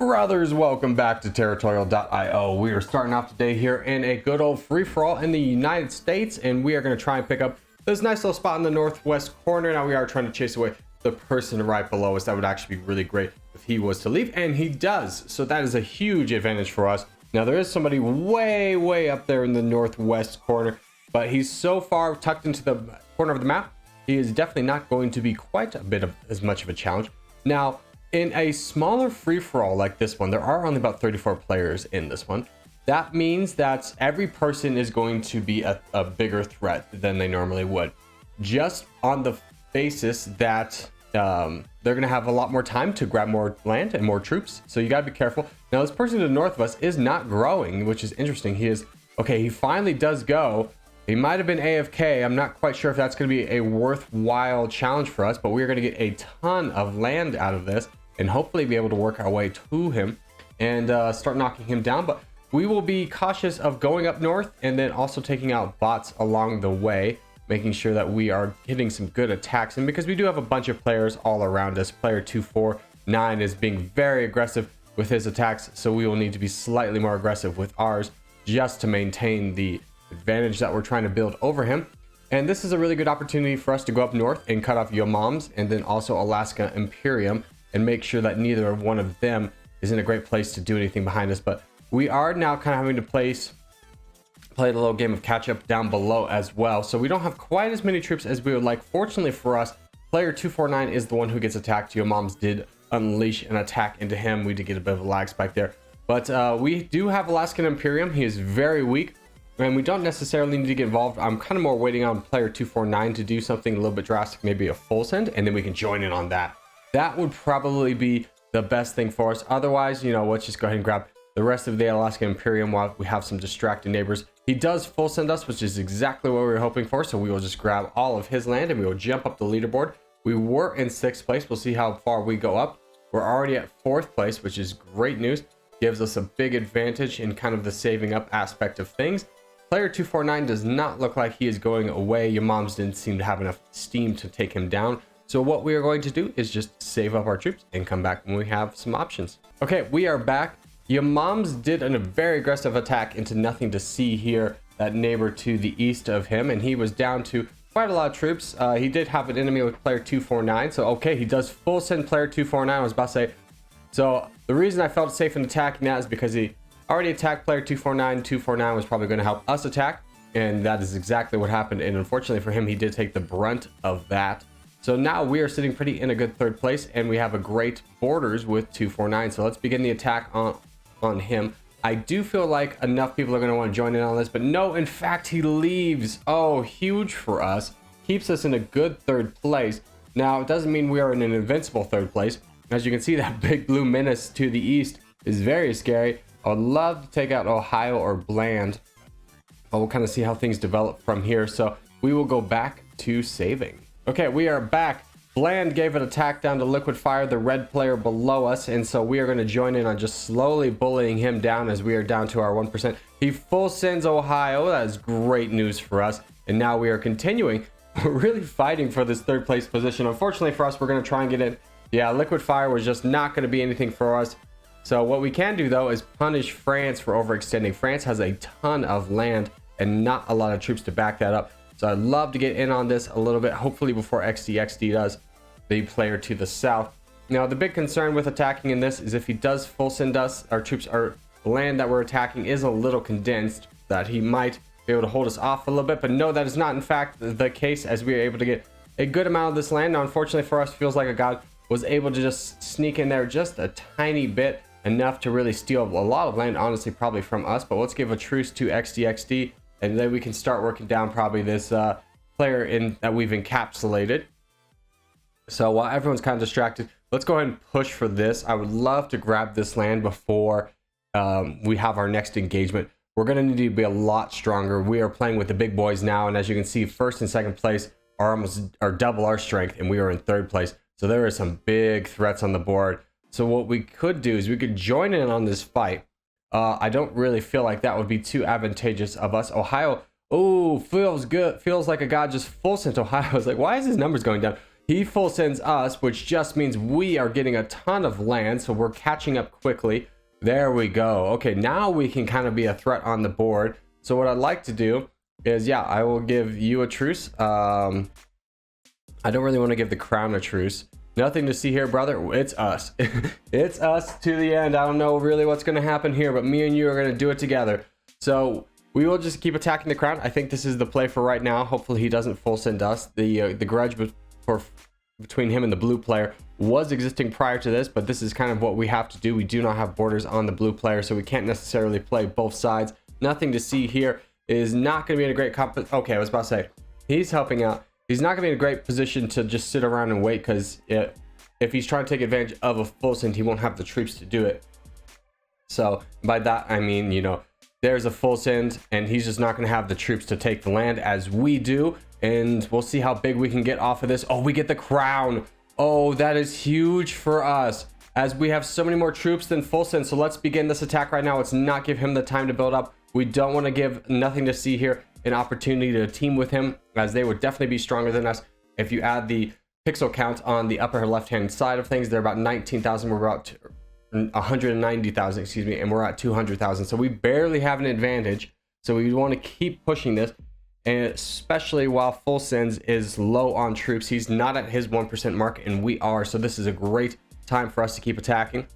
Brothers, welcome back to Territorial.io. We are starting off today here in a good old free-for-all in the United States, and we are going to try and pick up this nice little spot in the northwest corner. Now we are trying to chase away the person right below us. That would actually be really great if he was to leave, and he does. So that is a huge advantage for us. Now there is somebody way up there in the northwest corner, but he's so far tucked into the corner of the map, he is definitely not going to be quite a bit of as much of a challenge. Now, in a smaller free-for-all like this one, there are only about 34 players in this one. That means that every person is going to be a bigger threat than they normally would. Just on the basis that they're going to have a lot more time to grab more land and more troops. So you got to be careful. Now, this person to the north of us is not growing, which is interesting. He is, okay, he finally does go. He might have been AFK. I'm not quite sure if that's going to be a worthwhile challenge for us, but we're going to get a ton of land out of this and hopefully be able to work our way to him and start knocking him down. But we will be cautious of going up north and then also taking out bots along the way, making sure that we are hitting some good attacks. And because we do have a bunch of players all around us, player 249 is being very aggressive with his attacks, so we will need to be slightly more aggressive with ours just to maintain the advantage that we're trying to build over him. And this is a really good opportunity for us to go up north and cut off Your Moms and then also Alaska Imperium and make sure that neither one of them is in a great place to do anything behind us. But we are now kind of having to play a little game of catch up down below as well. So we don't have quite as many troops as we would like. Fortunately for us, player 249 is the one who gets attacked. Your Moms did unleash an attack into him. We did get a bit of a lag spike there. But we do have Alaskan Imperium. He is very weak, and we don't necessarily need to get involved. I'm kind of more waiting on player 249 to do something a little bit drastic, maybe a full send, and then we can join in on that. That would probably be the best thing for us. Otherwise, you know, let's just go ahead and grab the rest of the Alaska Imperium while we have some distracted neighbors. He does full send us, which is exactly what we were hoping for. So we will just grab all of his land and we will jump up the leaderboard. We were in 6th place. We'll see how far we go up. We're already at 4th place, which is great news. Gives us a big advantage in kind of the saving up aspect of things. Player 249 does not look like he is going away. Your Moms didn't seem to have enough steam to take him down. So what we are going to do is just save up our troops and come back when we have some options. Okay, we are back. Your Moms did a very aggressive attack into nothing to see here, that neighbor to the east of him, and he was down to quite a lot of troops. He did have an enemy with player 249, so okay, he does full send player 249. I was about to say, so the reason I felt safe in attacking that is because he already attacked player 249. 249 was probably going to help us attack, and that is exactly what happened. And unfortunately for him, he did take the brunt of that. So now we are sitting pretty in a good 3rd place, and we have a great borders with 249. So let's begin the attack on him. I do feel like enough people are going to want to join in on this, but no, in fact, he leaves. Oh, huge for us. Keeps us in a good 3rd place. Now, it doesn't mean we are in an invincible 3rd place. As you can see, that big blue menace to the east is very scary. I would love to take out Ohio or Bland, but we'll kind of see how things develop from here. So we will go back to saving. Okay, we are back. Bland gave an attack down to Liquid Fire, the red player below us, and so we are going to join in on just slowly bullying him down as we are down to our 1%. He full sends Ohio. That is great news for us, and now we are continuing. We're really fighting for this 3rd place position. Unfortunately for us, we're going to try and get in. Yeah, Liquid Fire was just not going to be anything for us. So what we can do, though, is punish France for overextending. France has a ton of land and not a lot of troops to back that up. So I'd love to get in on this a little bit, hopefully before XD does, the player to the south. Now, the big concern with attacking in this is if he does full send us, our troops, our land that we're attacking is a little condensed, that he might be able to hold us off a little bit. But no, that is not, in fact, the case, as we are able to get a good amount of this land. Now, unfortunately for us, feels like a god was able to just sneak in there just a tiny bit, enough to really steal a lot of land, honestly, probably from us. But let's give a truce to XD. And then we can start working down probably this player that we've encapsulated. So while everyone's kind of distracted, let's go ahead and push for this. I would love to grab this land before we have our next engagement. We're going to need to be a lot stronger. We are playing with the big boys now. And as you can see, 1st and 2nd place are double our strength. And we are in 3rd place. So there are some big threats on the board. So what we could do is we could join in on this fight. I don't really feel like that would be too advantageous of us. Ohio, oh, feels good. Feels like a god just full sent Ohio. I was like, why is his numbers going down? He full sends us, which just means we are getting a ton of land, so we're catching up quickly. There we go. Okay, now we can kind of be a threat on the board. So what I'd like to do is, yeah, I will give you a truce. I don't really want to give the crown a truce. Nothing to see here, brother. It's us. It's us to the end. I don't know really what's going to happen here, but me and you are going to do it together. So we will just keep attacking the crown. I think this is the play for right now. Hopefully he doesn't full send us. The grudge between him and the blue player was existing prior to this, but this is kind of what we have to do. We do not have borders on the blue player, so we can't necessarily play both sides. Nothing to see here. Is not going to be in a great okay, I was about to say he's helping out. He's not going to be in a great position to just sit around and wait, because if he's trying to take advantage of a full send, he won't have the troops to do it. So by that I mean, you know, there's a full send and he's just not going to have the troops to take the land as we do. And we'll see how big we can get off of this. Oh, we get the crown. Oh, that is huge for us, as we have so many more troops than full send. So let's begin this attack right now. Let's not give him the time to build up. We don't want to give nothing to see here an opportunity to team with him, as they would definitely be stronger than us. If you add the pixel count on the upper left hand side of things, they're about 19,000. We're about 190,000, excuse me, and we're at 200,000. So we barely have an advantage. So we want to keep pushing this. And especially while full sends is low on troops, he's not at his 1% mark and we are. So this is a great time for us to keep attacking.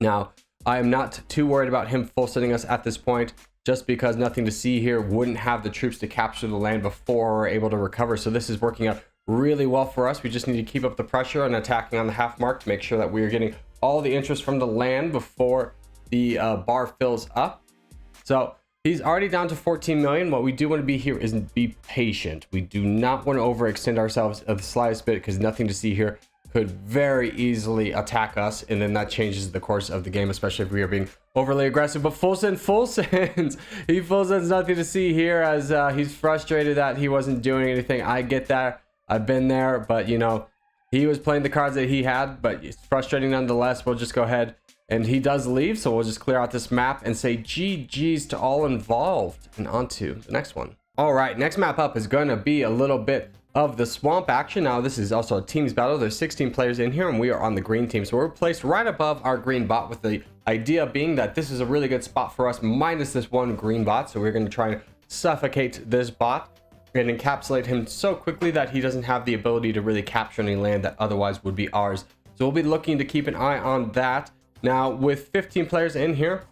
Now, I am not too worried about him full sending us at this point, just because nothing to see here wouldn't have the troops to capture the land before we're able to recover. So this is working out really well for us. We just need to keep up the pressure and attacking on the half mark to make sure that we are getting all the interest from the land before the bar fills up. So he's already down to 14 million. What we do want to be here is be patient. We do not want to overextend ourselves the slightest bit, because nothing to see here could very easily attack us, and then that changes the course of the game, especially if we are being overly aggressive. But full sends, he full sends nothing to see here, as he's frustrated that he wasn't doing anything. I get that. I've been there, but you know, he was playing the cards that he had, but it's frustrating nonetheless. We'll just go ahead. And he does leave, so we'll just clear out this map and say GG's to all involved, and on to the next one. All right, next map up is going to be a little bit of the swamp action. Now, this is also a teams battle. There's 16 players in here, and we are on the green team. So we're placed right above our green bot, with the idea being that this is a really good spot for us, minus this one green bot. So we're going to try and suffocate this bot and encapsulate him so quickly that he doesn't have the ability to really capture any land that otherwise would be ours. So we'll be looking to keep an eye on that. Now, with 15 players in here,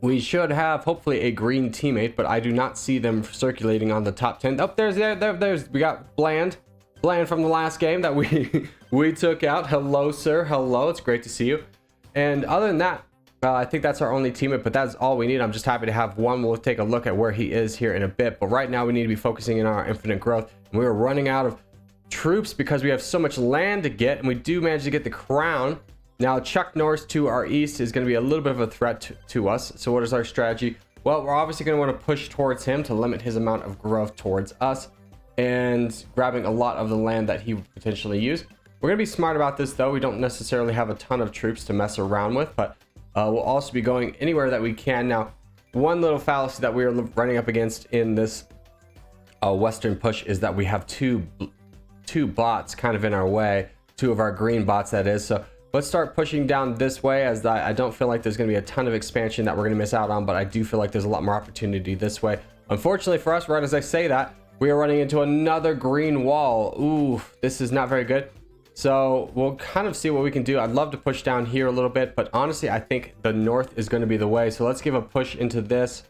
we should have hopefully a green teammate, but I do not see them circulating on the top 10. Oh, there's we got Bland from the last game that we took out. Hello, sir. Hello. It's great to see you. And other than that, I think that's our only teammate, but that's all we need. I'm just happy to have one. We'll take a look at where he is here in a bit, but right now we need to be focusing in on our infinite growth. And we are running out of troops because we have so much land to get, and we do manage to get the crown. Now, Chuck Norris to our east is going to be a little bit of a threat to us. So what is our strategy? Well, we're obviously going to want to push towards him to limit his amount of growth towards us, and grabbing a lot of the land that he would potentially use. We're going to be smart about this, though. We don't necessarily have a ton of troops to mess around with, but we'll also be going anywhere that we can. Now, one little fallacy that we are running up against in this western push is that we have two bots kind of in our way, two of our green bots, that is. So let's start pushing down this way, as I don't feel like there's going to be a ton of expansion that we're going to miss out on, but I do feel like there's a lot more opportunity this way. Unfortunately for us, right as I say that, we are running into another green wall. Ooh, this is not very good. So we'll kind of see what we can do. I'd love to push down here a little bit, but honestly, I think the north is going to be the way. So let's give a push into this.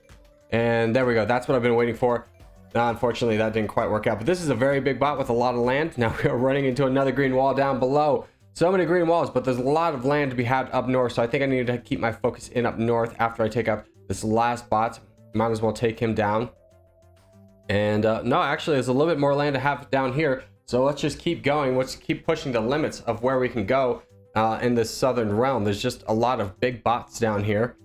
And there we go. That's what I've been waiting for. Unfortunately, that didn't quite work out, but this is a very big bot with a lot of land. Now we are running into another green wall down below. So many green walls, but there's a lot of land to be had up north. So I think I need to keep my focus in up north after I take up this last bot. Might as well take him down. And no, actually, there's a little bit more land to have down here. So let's just keep going. Let's keep pushing the limits of where we can go in this southern realm. There's just a lot of big bots down here.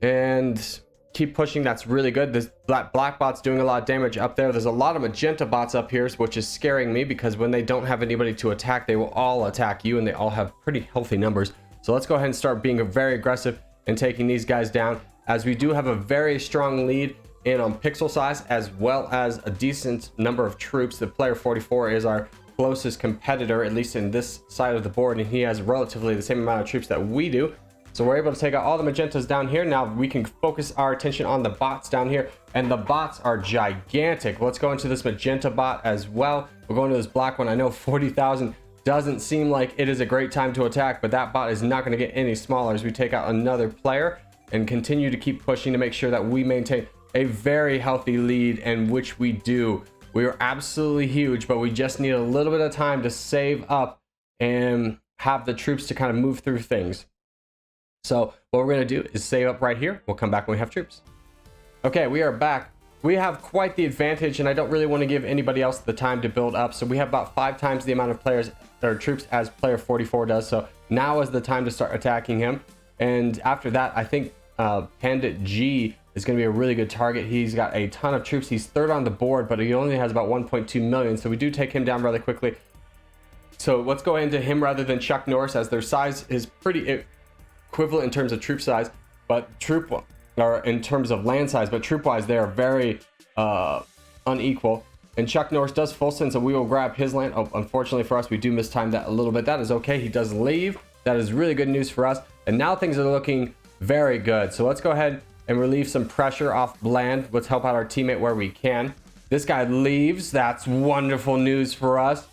And keep pushing. That's really good. This black bot's doing a lot of damage up there. There's a lot of magenta bots up here, which is scaring me, because when they don't have anybody to attack, they will all attack you, and they all have pretty healthy numbers. So let's go ahead and start being very aggressive and taking these guys down, as we do have a very strong lead in on pixel size, as well as a decent number of troops. The player 44 is our closest competitor, at least in this side of the board, and he has relatively the same amount of troops that we do. So we're able to take out all the magentas down here. Now we can focus our attention on the bots down here, and the bots are gigantic. Let's go into this magenta bot as well. We're going to this black one. I know 40,000 doesn't seem like it is a great time to attack, but that bot is not going to get any smaller as we take out another player and continue to keep pushing to make sure that we maintain a very healthy lead, and which we do. We are absolutely huge, but we just need a little bit of time to save up and have the troops to kind of move through things. So what we're going to do is save up right here. We'll come back when we have troops. Okay, we are back. We have quite the advantage, and I don't really want to give anybody else the time to build up. So we have about 5 times the amount of players or troops as player 44 does. So now is the time to start attacking him. And after that, I think Pandit G is going to be a really good target. He's got a ton of troops. He's 3rd on the board, but he only has about 1.2 million. So we do take him down rather quickly. So let's go into him rather than Chuck Norris, as their size is pretty equivalent in terms of troop size, but in terms of land size, but troop wise they are very unequal. And Chuck Norris does full send, so we will grab his land. Oh, unfortunately for us, we do mistime that a little bit. That is okay. He does leave. That is really good news for us. And now things are looking very good. So let's go ahead and relieve some pressure off Bland. Let's help out our teammate where we can. This guy leaves. That's wonderful news for us.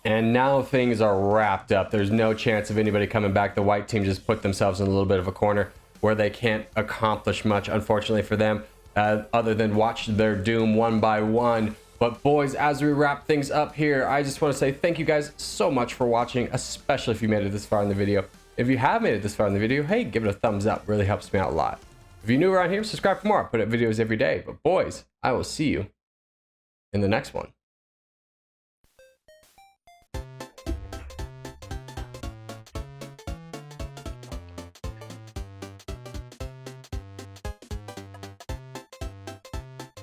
And now things are wrapped up. There's no chance of anybody coming back. The white team just put themselves in a little bit of a corner where they can't accomplish much, unfortunately for them, other than watch their doom one by one. But boys, as we wrap things up here, I just want to say thank you guys so much for watching, especially if you made it this far in the video. If you have made it this far in the video, hey, give it a thumbs up. Really helps me out a lot. If you're new around here, subscribe for more. I put up videos every day. But boys, I will see you in the next one.